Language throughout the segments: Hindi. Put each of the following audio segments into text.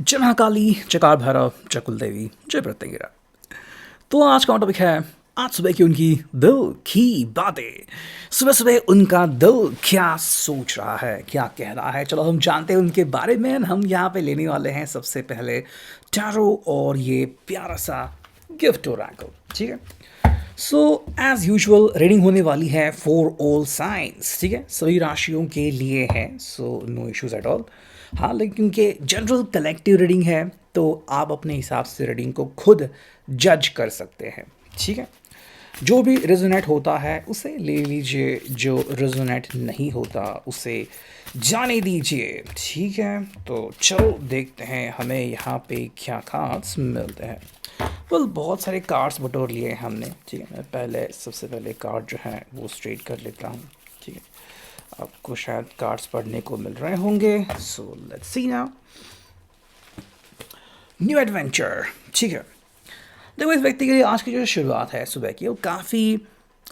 जय महाकाली, जय काल भैरव, जय कुलदेवी, जय प्रत्यंगिरा। तो आज का टॉपिक है आज सुबह की उनकी दिल की बातें। सुबह सुबह उनका दिल क्या सोच रहा है, क्या कह रहा है, चलो हम जानते हैं उनके बारे में। हम यहाँ पे लेने वाले हैं सबसे पहले टैरो और ये प्यारा सा गिफ्ट ओरेकल, ठीक है। सो एज यूजुअल रीडिंग होने वाली है फॉर ऑल साइंस, ठीक है, सभी राशियों के लिए है। So no issues at all. हाँ, लेकिन क्योंकि जनरल कलेक्टिव रीडिंग है तो आप अपने हिसाब से रीडिंग को खुद जज कर सकते हैं, ठीक है। जो भी रेजोनेट होता है उसे ले लीजिए, जो रेजोनेट नहीं होता उसे जाने दीजिए, ठीक है। तो चलो देखते हैं हमें यहाँ पे क्या कार्ड्स मिलते हैं। बहुत सारे कार्ड्स बटोर लिए हैं हमने, ठीक है। मैं पहले सबसे पहले कार्ड जो है वो स्ट्रेट कर लेता हूँ, ठीक है। आपको शायद कार्ड्स पढ़ने को मिल रहे होंगे। So let's see now. New adventure, ठीक है। देखो, इस व्यक्ति के लिए आज की जो शुरुआत है सुबह की वो काफ़ी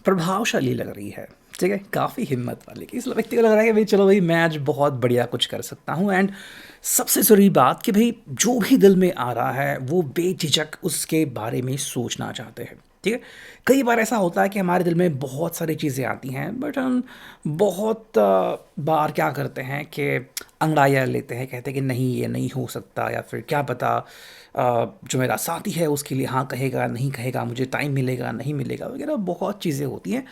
प्रभावशाली लग रही है, ठीक है। काफ़ी हिम्मत वाली कि इस व्यक्ति को लग रहा है कि भाई चलो भाई मैं आज बहुत बढ़िया कुछ कर सकता हूँ। एंड सबसे ज़रूरी बात कि भाई जो भी दिल में आ रहा है वो बेझिझक उसके बारे में सोचना चाहते हैं, ठीक है। कई बार ऐसा होता है कि हमारे दिल में बहुत सारी चीज़ें आती हैं, बट हम बहुत बार क्या करते हैं कि अंगड़ाइयाँ लेते हैं, कहते हैं कि नहीं ये नहीं हो सकता, या फिर क्या पता जो मेरा साथी है उसके लिए हाँ कहेगा नहीं कहेगा, मुझे टाइम मिलेगा नहीं मिलेगा वगैरह बहुत चीज़ें होती हैं।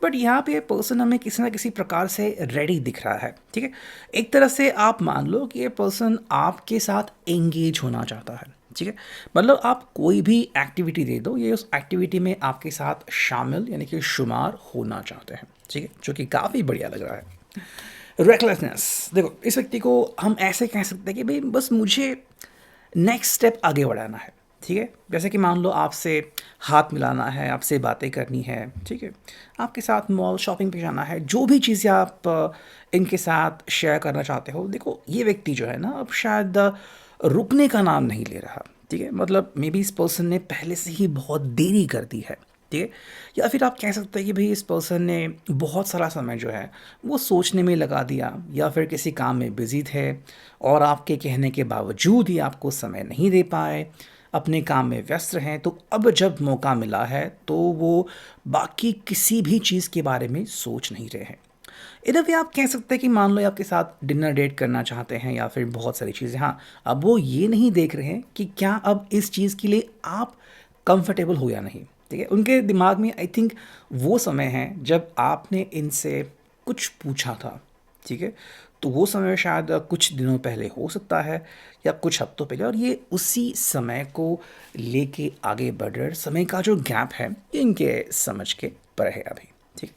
बट यहाँ पे पर्सन हमें किसी ना किसी प्रकार से रेडी दिख रहा है, ठीक है। एक तरह से आप मान लो कि ये पर्सन आपके साथ एंगेज होना चाहता है, ठीक है। मतलब आप कोई भी एक्टिविटी दे दो, ये उस एक्टिविटी में आपके साथ शामिल यानी कि शुमार होना चाहते हैं, ठीक है, जो कि काफ़ी बढ़िया लग रहा है। रेकलेसनेस, देखो इस व्यक्ति को हम ऐसे कह सकते हैं कि भाई बस मुझे नेक्स्ट स्टेप आगे बढ़ाना है, ठीक है। जैसे कि मान लो आपसे हाथ मिलाना है, आपसे बातें करनी है, ठीक है, आपके साथ मॉल शॉपिंग पे जाना है, जो भी चीज़ें आप इनके साथ शेयर करना चाहते हो। देखो ये व्यक्ति जो है ना अब शायद रुकने का नाम नहीं ले रहा, ठीक है। मतलब मे बी इस पर्सन ने पहले से ही बहुत देरी कर दी है, ठीक है। या फिर आप कह सकते हैं कि भाई इस पर्सन ने बहुत सारा समय जो है वो सोचने में लगा दिया, या फिर किसी काम में बिजी थे और आपके कहने के बावजूद ही आपको समय नहीं दे पाए, अपने काम में व्यस्त रहें। तो अब जब मौका मिला है तो वो बाकी किसी भी चीज़ के बारे में सोच नहीं रहे हैं। इधर भी आप कह सकते हैं कि मान लो ये आपके साथ डिनर डेट करना चाहते हैं या फिर बहुत सारी चीज़ें, हाँ अब वो ये नहीं देख रहे हैं कि क्या अब इस चीज़ के लिए आप कंफर्टेबल हो या नहीं, ठीक है। उनके दिमाग में आई थिंक वो समय है जब आपने इनसे कुछ पूछा था, ठीक है। तो वो समय शायद कुछ दिनों पहले हो सकता है या कुछ हफ्तों पहले, और ये उसी समय को लेके आगे बढ़ रहे। समय का जो गैप है ये इनके समझ के पर है अभी, ठीक।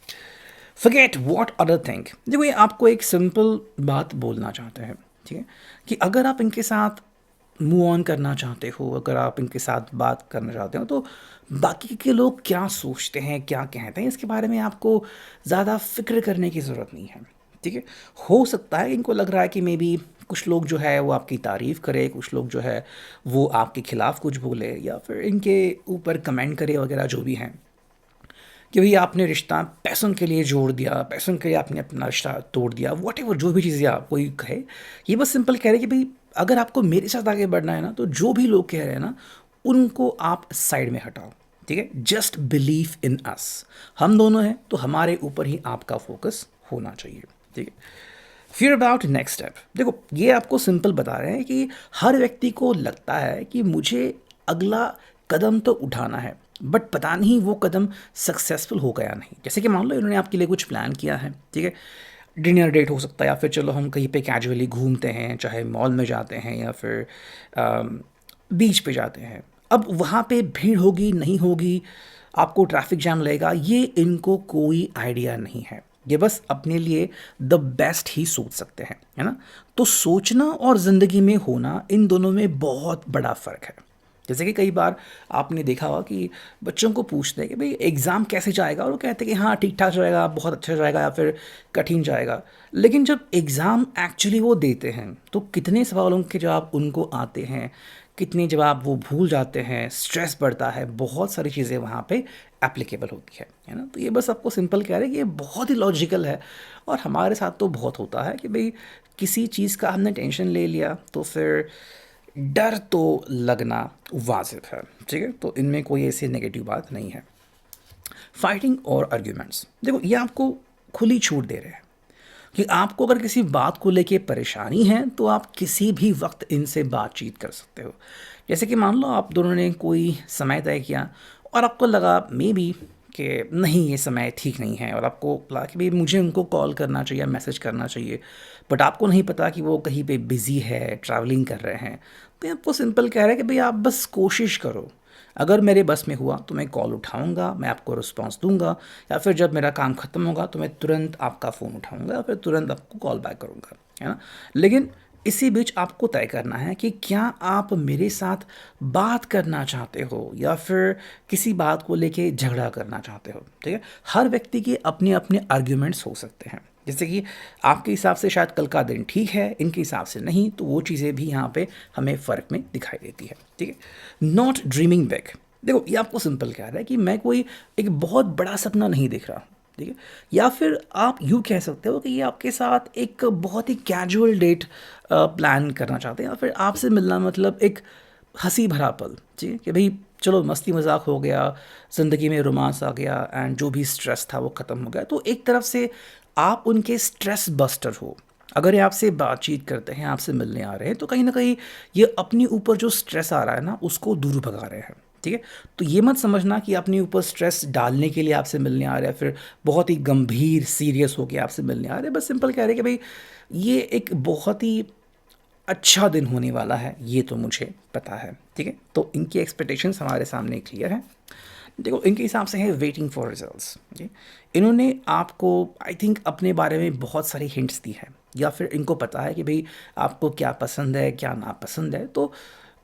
फॉरगेट व्हाट अदर थिंक, देखो ये आपको एक सिंपल बात बोलना चाहते हैं, ठीक है, कि अगर आप इनके साथ मूव ऑन करना चाहते हो, अगर आप इनके साथ बात करना चाहते हो, तो बाकी के लोग क्या सोचते हैं क्या कहते हैं इसके बारे में आपको ज़्यादा फिक्र करने की ज़रूरत नहीं है, ठीक है। हो सकता है इनको लग रहा है कि मे बी कुछ लोग जो है वो आपकी तारीफ़ करे, कुछ लोग जो है वो आपके खिलाफ़ कुछ बोले, या फिर इनके ऊपर कमेंट करे वगैरह जो भी हैं, कि भाई आपने रिश्ता पैसों के लिए जोड़ दिया, पैसों के लिए आपने अपना रिश्ता तोड़ दिया, वॉट एवर जो भी चीज़ें आप कोई कहे। ये बस सिंपल कह रहे हैं कि भाई अगर आपको मेरे साथ आगे बढ़ना है ना, तो जो भी लोग कह रहे हैं ना उनको आप साइड में हटाओ, ठीक है। जस्ट बिलीव इन अस, हम दोनों हैं तो हमारे ऊपर ही आपका फोकस होना चाहिए, ठीक है। फियर अबाउट नेक्स्ट स्टेप, देखो ये आपको सिंपल बता रहे हैं कि हर व्यक्ति को लगता है कि मुझे अगला कदम तो उठाना है, बट पता नहीं वो कदम सक्सेसफुल हो गया नहीं। जैसे कि मान लो इन्होंने आपके लिए कुछ प्लान किया है, ठीक है, डिनर डेट हो सकता है, या फिर चलो हम कहीं पे कैजुअली घूमते हैं, चाहे मॉल में जाते हैं या फिर बीच पे जाते हैं। अब वहाँ पे भीड़ होगी नहीं होगी, आपको ट्रैफिक जैम लगेगा, ये इनको कोई आइडिया नहीं है। ये बस अपने लिए द बेस्ट ही सोच सकते हैं, है ना। तो सोचना और ज़िंदगी में होना, इन दोनों में बहुत बड़ा फ़र्क है। जैसे कि कई बार आपने देखा होगा कि बच्चों को पूछते हैं कि भाई एग्ज़ाम कैसे जाएगा, और वो कहते हैं कि हाँ ठीक ठाक जाएगा, बहुत अच्छा जाएगा, या फिर कठिन जाएगा। लेकिन जब एग्ज़ाम एक्चुअली वो देते हैं तो कितने सवालों के जवाब उनको आते हैं, कितने जवाब वो भूल जाते हैं, स्ट्रेस बढ़ता है, बहुत सारी चीज़ें वहाँ पे एप्लीकेबल होती है ना। तो ये बस आपको सिंपल कह रहे हैं कि ये बहुत ही लॉजिकल है, और हमारे साथ तो बहुत होता है कि भाई किसी चीज़ का हमने टेंशन ले लिया तो फिर डर तो लगना वाजिब है, ठीक है, तो इनमें कोई ऐसी नेगेटिव बात नहीं है। फाइटिंग और आर्ग्यूमेंट्स, देखो ये आपको खुली छूट दे रहे हैं कि आपको अगर किसी बात को लेके परेशानी है तो आप किसी भी वक्त इनसे बातचीत कर सकते हो। जैसे कि मान लो आप दोनों ने कोई समय तय किया और आपको लगा मे बी कि नहीं ये समय ठीक नहीं है, और आपको लगा कि भाई मुझे उनको कॉल करना चाहिए, मैसेज करना चाहिए, बट आपको नहीं पता कि वो कहीं पे बिज़ी है, ट्रैवलिंग कर रहे हैं, तो ये आपको सिंपल कह रहा है कि भाई आप बस कोशिश करो, अगर मेरे बस में हुआ तो मैं कॉल उठाऊंगा, मैं आपको रिस्पांस दूंगा, या फिर जब मेरा काम ख़त्म होगा तो मैं तुरंत आपका फ़ोन उठाऊंगा या फिर तुरंत आपको कॉल बैक करूंगा, है ना। लेकिन इसी बीच आपको तय करना है कि क्या आप मेरे साथ बात करना चाहते हो या फिर किसी बात को लेके झगड़ा करना चाहते हो, ठीक है। हर व्यक्ति के अपने अपने आर्ग्यूमेंट्स हो सकते हैं, जैसे कि आपके हिसाब से शायद कल का दिन ठीक है, इनके हिसाब से नहीं, तो वो चीज़ें भी यहाँ पे हमें फ़र्क में दिखाई देती है, ठीक है। नॉट ड्रीमिंग बिग, देखो ये आपको सिंपल कह रहा है कि मैं कोई एक बहुत बड़ा सपना नहीं देख रहा हूँ, ठीक है। या फिर आप यूँ कह सकते हो कि ये आपके साथ एक बहुत ही कैजुअल डेट प्लान करना चाहते हैं, या फिर आपसे मिलना मतलब एक हंसी भरा पल, ठीक है, कि भाई चलो मस्ती मजाक हो गया, ज़िंदगी में रोमांस आ गया एंड जो भी स्ट्रेस था वो ख़त्म हो गया, तो एक तरफ से आप उनके स्ट्रेस बस्टर हो। अगर ये आपसे बातचीत करते हैं, आपसे मिलने आ रहे हैं, तो कहीं ना कहीं ये अपने ऊपर जो स्ट्रेस आ रहा है ना उसको दूर भगा रहे हैं, ठीक है। तो ये मत समझना कि अपने ऊपर स्ट्रेस डालने के लिए आपसे मिलने आ रहे हैं, फिर बहुत ही गंभीर सीरियस होकर आपसे मिलने आ रहे हैं, बस सिंपल कह रहे हैं कि भाई ये एक बहुत ही अच्छा दिन होने वाला है, ये तो मुझे पता है, ठीक है। तो इनकी एक्सपेक्टेशंस हमारे सामने क्लियर है। देखो इनके हिसाब से है वेटिंग फॉर रिजल्ट्स, जी। इन्होंने आपको आई थिंक अपने बारे में बहुत सारी हिंट्स दी है, या फिर इनको पता है कि भाई आपको क्या पसंद है क्या नापसंद है, तो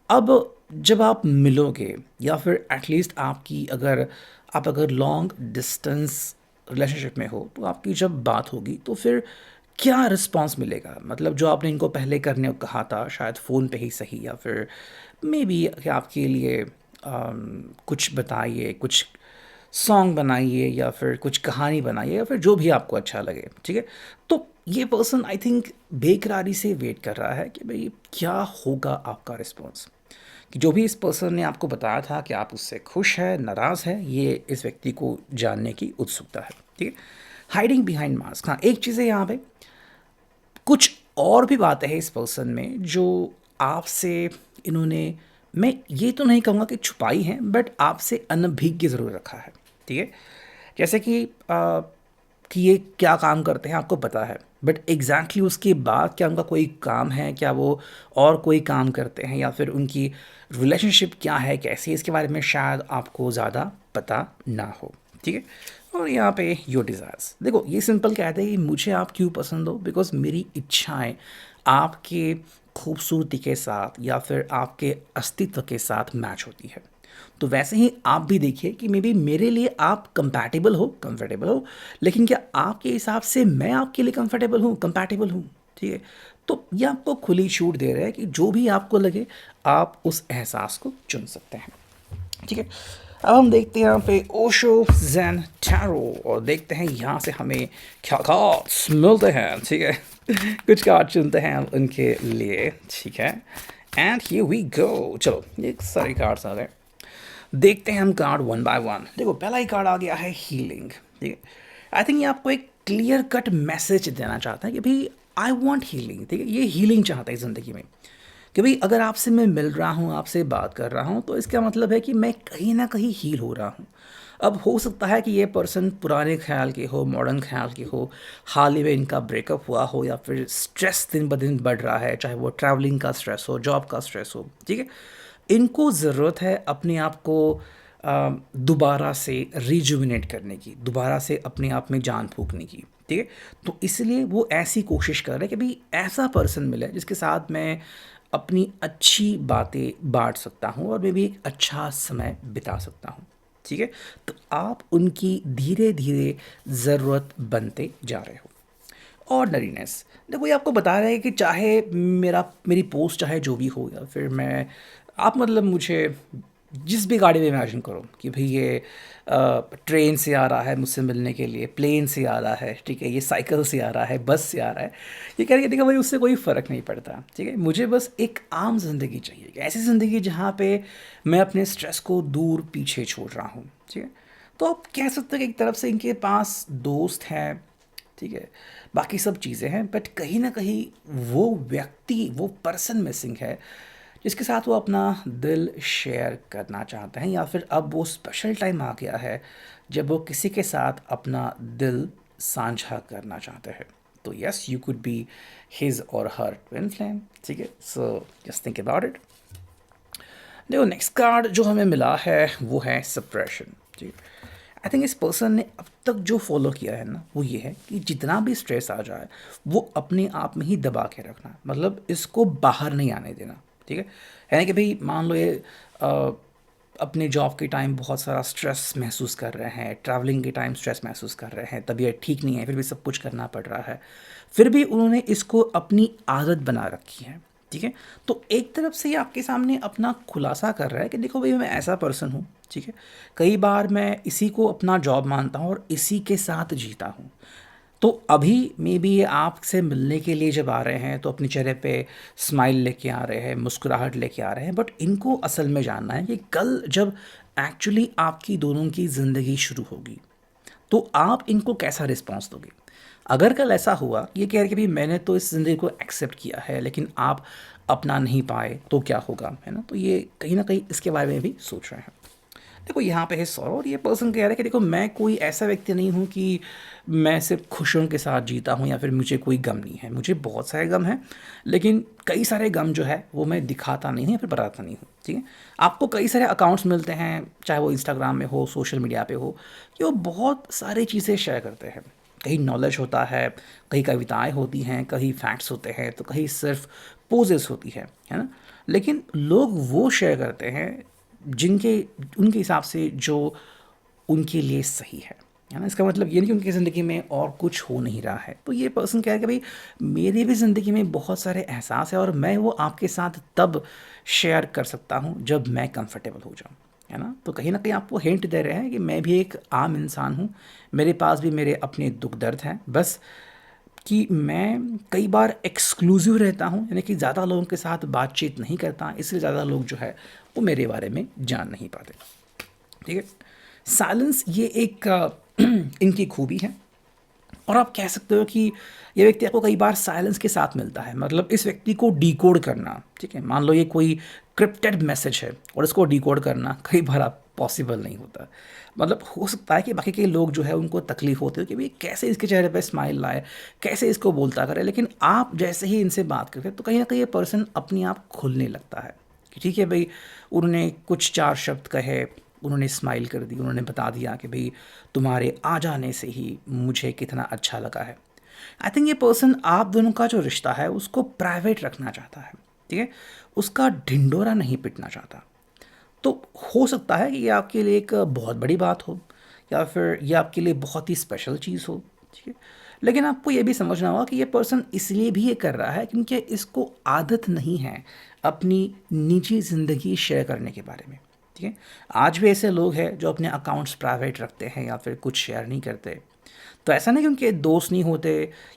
अब जब आप मिलोगे या फिर एटलीस्ट आपकी अगर आप अगर लॉन्ग डिस्टेंस रिलेशनशिप में हो, तो आपकी जब बात होगी तो फिर क्या रिस्पांस मिलेगा, मतलब जो आपने इनको पहले करने को कहा था शायद फ़ोन पे ही सही, या फिर मे बी कि आपके लिए कुछ बताइए, कुछ सॉन्ग बनाइए या फिर कुछ कहानी बनाइए या फिर जो भी आपको अच्छा लगे, ठीक है। तो ये पर्सन आई थिंक बेकरारी से वेट कर रहा है कि भाई क्या होगा आपका रिस्पॉन्स, कि जो भी इस पर्सन ने आपको बताया था कि आप उससे खुश है नाराज़ है, ये इस व्यक्ति को जानने की उत्सुकता है, ठीक है। हाइडिंग बिहाइंड मास्क, हाँ एक चीज़ है यहाँ पे, कुछ और भी बातें हैं इस पर्सन में जो आपसे इन्होंने, मैं ये तो नहीं कहूँगा कि छुपाई हैं, बट आपसे अनभिज्ञ ज़रूर रखा है, ठीक है। जैसे कि ये क्या काम करते हैं आपको पता है, बट एग्जैक्टली उसके बाद क्या उनका कोई काम है, क्या वो और कोई काम करते हैं, या फिर उनकी रिलेशनशिप क्या है कैसी है, इसके बारे में शायद आपको ज़्यादा पता ना हो, ठीक है। और यहाँ पे योर डिज़ायर्स, देखो ये सिंपल कहते हैं कि मुझे आप क्यों पसंद हो, बिकॉज मेरी इच्छाएं आपके खूबसूरती के साथ या फिर आपके अस्तित्व के साथ मैच होती है। तो वैसे ही आप भी देखिए कि मे बी मेरे लिए आप कंपैटिबल हो, कंफर्टेबल हो, लेकिन क्या आपके हिसाब से मैं आपके लिए कंफर्टेबल हूँ, कंपैटिबल हूँ, ठीक है। तो ये आपको खुली छूट दे रहा है कि जो भी आपको लगे आप उस एहसास को चुन सकते हैं, ठीक है। अब हम देखते हैं यहाँ पे ओशो जैन टैरो, और देखते हैं यहाँ से हमें क्या कार्ड्स मिलते हैं, ठीक है। कुछ कार्ड चुनते हैं हम उनके लिए, ठीक है। एंड हियर वी गो, चलो ये सारे कार्ड्स आ गए, देखते हैं हम कार्ड वन बाय वन। देखो पहला ही कार्ड आ गया है हीलिंग, ठीक है। आई थिंक ये आपको एक क्लियर कट मैसेज देना चाहता है कि भाई आई वॉन्ट हीलिंग, ठीक है, ये हीलिंग चाहता है ज़िंदगी में, कि भाई अगर आपसे मैं मिल रहा हूँ, आपसे बात कर रहा हूँ, तो इसका मतलब है कि मैं कहीं ना कहीं हील हो रहा हूँ। अब हो सकता है कि ये पर्सन पुराने ख्याल के हो, मॉडर्न ख्याल के हो, हाल ही में इनका ब्रेकअप हुआ हो, या फिर स्ट्रेस दिन ब दिन बढ़ रहा है, चाहे वो ट्रैवलिंग का स्ट्रेस हो, जॉब का स्ट्रेस हो, ठीक है। इनको ज़रूरत है अपने आप को दोबारा से रिजुविनेट करने की, दोबारा से अपने आप में जान फूंकने की, ठीक है। तो इसलिए वो ऐसी कोशिश कर रहे हैं कि भाई ऐसा पर्सन मिले जिसके साथ मैं अपनी अच्छी बातें बांट सकता हूँ और मैं भी एक अच्छा समय बिता सकता हूँ, ठीक है। तो आप उनकी धीरे धीरे ज़रूरत बनते जा रहे हो। ऑर्डनरीनेस, देखो ये आपको बता रहे हैं कि चाहे मेरी पोस्ट चाहे जो भी हो, या फिर मैं आप मतलब मुझे जिस भी गाड़ी में इमेजिन करो कि भाई ये ट्रेन से आ रहा है मुझसे मिलने के लिए, प्लेन से आ रहा है, ठीक है, ये साइकिल से आ रहा है, बस से आ रहा है, ये कह रहे देखो भाई उससे कोई फ़र्क नहीं पड़ता, ठीक है, मुझे बस एक आम ज़िंदगी चाहिए, एक ऐसी ज़िंदगी जहाँ पे मैं अपने स्ट्रेस को दूर पीछे छोड़ रहा हूँ, ठीक है। तो आप कह सकते हो कि एक तरफ से इनके पास दोस्त हैं, ठीक है, बाकी सब चीज़ें हैं, बट कहीं ना कहीं वो व्यक्ति, वो पर्सन मिसिंग है जिसके साथ वो अपना दिल शेयर करना चाहते हैं, या फिर अब वो स्पेशल टाइम आ गया है जब वो किसी के साथ अपना दिल साझा करना चाहते हैं। तो yes, you could be his और हर ट्विन फ्लेम, ठीक है। So just think about it. देखो नेक्स्ट कार्ड जो हमें मिला है वो है सप्रेशन, ठीक है। आई थिंक इस पर्सन ने अब तक जो फॉलो किया है ना वो ये है कि जितना भी स्ट्रेस आ जाए वो अपने आप में ही दबा के रखना है, मतलब इसको बाहर नहीं आने देना, ठीक है। यानी कि भाई मान लो ये अ, अपने जॉब के टाइम बहुत सारा स्ट्रेस महसूस कर रहे हैं, ट्रैवलिंग के टाइम स्ट्रेस महसूस कर रहे हैं, तबीयत ठीक नहीं है फिर भी सब कुछ करना पड़ रहा है, फिर भी उन्होंने इसको अपनी आदत बना रखी है, ठीक है। तो एक तरफ से ये आपके सामने अपना खुलासा कर रहा है कि देखो भाई मैं ऐसा पर्सन हूँ, ठीक है, कई बार मैं इसी को अपना जॉब मानता हूँ और इसी के साथ जीता हूँ। तो अभी मे बी ये आपसे मिलने के लिए जब आ रहे हैं तो अपने चेहरे पे स्माइल लेके आ रहे हैं, मुस्कुराहट लेके आ रहे हैं, बट इनको असल में जानना है कि कल जब एक्चुअली आपकी दोनों की ज़िंदगी शुरू होगी तो आप इनको कैसा रिस्पॉन्स दोगे। अगर कल ऐसा हुआ, ये कह रहे कि भाई मैंने तो इस ज़िंदगी को एक्सेप्ट किया है लेकिन आप अपना नहीं पाए तो क्या होगा, है ना। तो ये कहीं ना कहीं इसके बारे में भी सोच रहे हैं। देखो यहाँ पे है सौरव और ये पर्सन कह रहा है कि देखो मैं कोई ऐसा व्यक्ति नहीं हूँ कि मैं सिर्फ खुशियों के साथ जीता हूँ या फिर मुझे कोई गम नहीं है, मुझे बहुत सारे गम हैं, लेकिन कई सारे गम जो है वो मैं दिखाता नहीं हूँ या फिर बताता नहीं हूँ, ठीक है। आपको कई सारे अकाउंट्स मिलते हैं, चाहे वो इंस्टाग्राम में हो, सोशल मीडिया पे हो, कि वो बहुत सारी चीज़ें शेयर करते हैं। कहीं नॉलेज होता है, कहीं कविताएं होती हैं, कहीं फैक्ट्स होते हैं, तो कहीं सिर्फ पोजेस होती है ना। लेकिन लोग वो शेयर करते हैं जिनके उनके हिसाब से जो उनके लिए सही है ना। इसका मतलब ये नहीं कि उनकी ज़िंदगी में और कुछ हो नहीं रहा है। तो ये पर्सन कह रहा है कि भाई मेरी भी ज़िंदगी में बहुत सारे एहसास है और मैं वो आपके साथ तब शेयर कर सकता हूँ जब मैं कंफर्टेबल हो जाऊँ, है ना। तो कहीं ना कहीं आपको हिंट दे रहे हैं कि मैं भी एक आम इंसान हूँ, मेरे पास भी मेरे अपने दुख दर्द हैं, बस कि मैं कई बार एक्सक्लूसिव रहता हूँ, यानी कि ज़्यादा लोगों के साथ बातचीत नहीं करता, इसलिए ज़्यादा लोग जो है वो मेरे बारे में जान नहीं पाते, ठीक है। साइलेंस ये एक इनकी खूबी है, और आप कह सकते हो कि ये व्यक्ति आपको कई बार साइलेंस के साथ मिलता है, मतलब इस व्यक्ति को डिकोड करना, ठीक है। मान लो ये कोई क्रिप्टेड मैसेज है और इसको डिकोड करना कई बार आप पॉसिबल नहीं होता। मतलब हो सकता है कि बाकी के लोग जो है उनको तकलीफ होती है कि भाई कैसे इसके चेहरे पे स्माइल लाए, कैसे इसको बोलता करे, लेकिन आप जैसे ही इनसे बात करते हैं तो कहीं ना कहीं ये पर्सन अपने आप खुलने लगता है कि ठीक है भाई, उन्होंने कुछ चार शब्द कहे, उन्होंने स्माइल कर दी, उन्होंने बता दिया कि भाई तुम्हारे आ जाने से ही मुझे कितना अच्छा लगा है। आई थिंक ये पर्सन आप दोनों का जो रिश्ता है उसको प्राइवेट रखना चाहता है, ठीक है, उसका ढिंडोरा नहीं पिटना चाहता। तो हो सकता है कि ये आपके लिए एक बहुत बड़ी बात हो या फिर ये आपके लिए बहुत ही स्पेशल चीज़ हो, ठीक है। लेकिन आपको ये भी समझना होगा कि ये पर्सन इसलिए भी ये कर रहा है क्योंकि इसको आदत नहीं है अपनी निजी ज़िंदगी शेयर करने के बारे में, ठीक है। आज भी ऐसे लोग हैं जो अपने अकाउंट्स प्राइवेट रखते हैं या फिर कुछ शेयर नहीं करते। तो ऐसा नहीं कि उनके दोस्त नहीं होते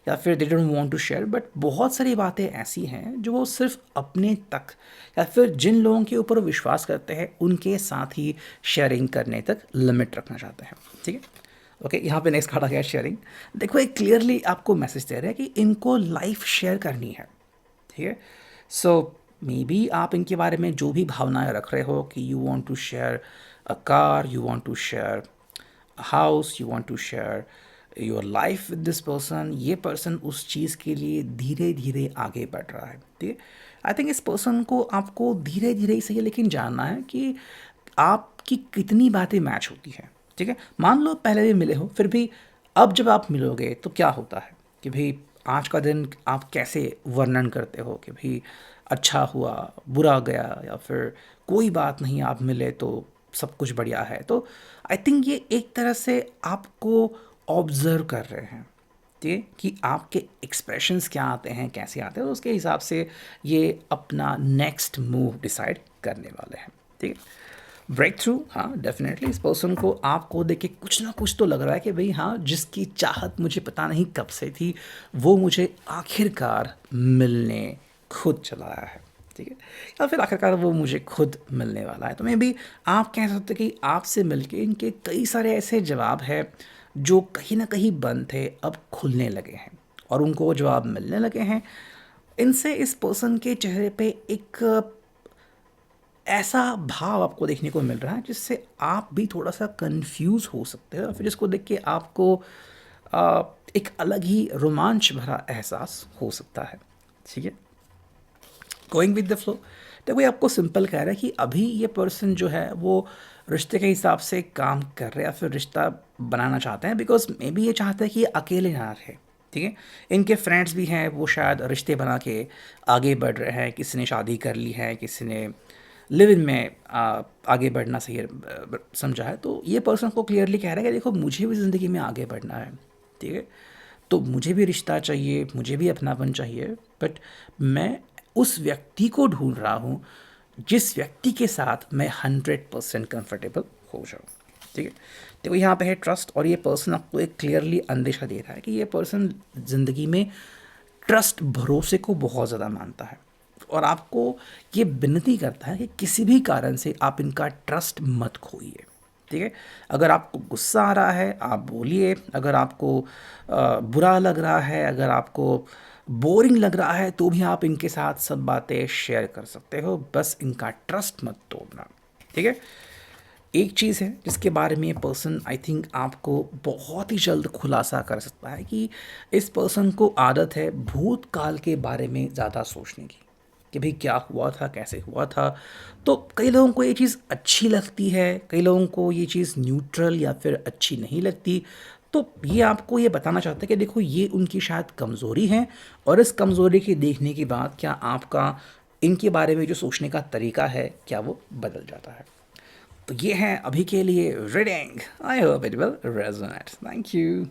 या फिर they don't want to share, but बहुत सारी बातें ऐसी हैं जो वो सिर्फ अपने तक या फिर जिन लोगों के ऊपर वो विश्वास करते हैं उनके साथ ही शेयरिंग करने तक लिमिट रखना चाहते हैं, ठीक है। ओके, यहाँ पे नेक्स्ट कार्ड आ गया शेयरिंग। देखो एक क्लियरली आपको मैसेज दे रहे हैं कि इनको लाइफ शेयर करनी है, ठीक है। सो मे बी आप इनके बारे में जो भी भावनाएं रख रहे हो कि you want to share a car, you want to share house, you want to share your life with this person, ये पर्सन उस चीज़ के लिए धीरे धीरे आगे बढ़ रहा है, ठीक है। आई थिंक इस पर्सन को आपको धीरे धीरे ही सही लेकिन जानना है कि आपकी कितनी बातें मैच होती हैं, ठीक है। मान लो पहले भी मिले हो, फिर भी अब जब आप मिलोगे तो क्या होता है कि भाई आज का दिन आप कैसे वर्णन करते हो कि भाई अच्छा हुआ, बुरा गया, या फिर कोई बात नहीं, आप मिले तो सब कुछ बढ़िया है। तो आई थिंक ये एक तरह से आपको ऑब्ज़र्व कर रहे हैं, ठीक है, कि आपके एक्सप्रेशंस क्या आते हैं, कैसे आते हैं, तो उसके हिसाब से ये अपना नेक्स्ट मूव डिसाइड करने वाले हैं, ठीक है। ब्रेक थ्रू, हाँ डेफिनेटली इस पर्सन को आपको देख के कुछ ना कुछ तो लग रहा है कि भाई हाँ, जिसकी चाहत मुझे पता नहीं कब से थी, वो मुझे आखिरकार मिलने खुद चला आया है, ठीक है, या फिर आखिरकार वो मुझे खुद मिलने वाला है। तो मे भी आप कह सकते कि आपसे मिलके इनके कई सारे ऐसे जवाब हैं जो कहीं ना कहीं बंद थे, अब खुलने लगे हैं और उनको वो जवाब मिलने लगे हैं। इनसे इस पर्सन के चेहरे पे एक ऐसा भाव आपको देखने को मिल रहा है जिससे आप भी थोड़ा सा कंफ्यूज हो सकते हो, और फिर इसको देख के आपको एक अलग ही रोमांच भरा एहसास हो सकता है, ठीक है। गोइंग विद द फ्लो, देखो ये आपको सिंपल कह रहा है कि अभी ये पर्सन जो है वो रिश्ते के हिसाब से काम कर रहे हैं या फिर रिश्ता बनाना चाहते हैं, बिकॉज मे बी ये चाहते हैं कि ये अकेले ना रहे, ठीक है। इनके फ्रेंड्स भी हैं, वो शायद रिश्ते बना के आगे बढ़ रहे हैं, किसी ने शादी कर ली है, किसी ने लिव इन में आगे बढ़ना सही समझा है। तो ये पर्सन को क्लियरली कह रहा है कि देखो मुझे भी ज़िंदगी में आगे बढ़ना है, ठीक है, तो मुझे भी रिश्ता चाहिए, मुझे भी अपनापन चाहिए, बट मैं उस व्यक्ति को ढूंढ रहा हूँ जिस व्यक्ति के साथ मैं 100% कंफर्टेबल हो जाऊँ, ठीक है। देखो यहाँ पे है ट्रस्ट, और ये पर्सन आपको एक क्लियरली अंदेशा दे रहा है कि ये पर्सन ज़िंदगी में ट्रस्ट, भरोसे को बहुत ज़्यादा मानता है, और आपको ये विनती करता है कि किसी भी कारण से आप इनका ट्रस्ट मत खोइए, ठीक है। अगर आपको गुस्सा आ रहा है आप बोलिए, अगर आपको बुरा लग रहा है, अगर आपको बोरिंग लग रहा है, तो भी आप इनके साथ सब बातें शेयर कर सकते हो, बस इनका ट्रस्ट मत तोड़ना, ठीक है। एक चीज़ है जिसके बारे में ये पर्सन आई थिंक आपको बहुत ही जल्द खुलासा कर सकता है कि इस पर्सन को आदत है भूतकाल के बारे में ज़्यादा सोचने की, कि भाई क्या हुआ था, कैसे हुआ था। तो कई लोगों को ये चीज़ अच्छी लगती है, कई लोगों को ये चीज़ न्यूट्रल या फिर अच्छी नहीं लगती। तो ये आपको ये बताना चाहता है कि देखो ये उनकी शायद कमज़ोरी है, और इस कमज़ोरी के देखने के बाद क्या आपका इनके बारे में जो सोचने का तरीका है क्या वो बदल जाता है। तो ये है अभी के लिए reading. I hope it will resonate. Thank you.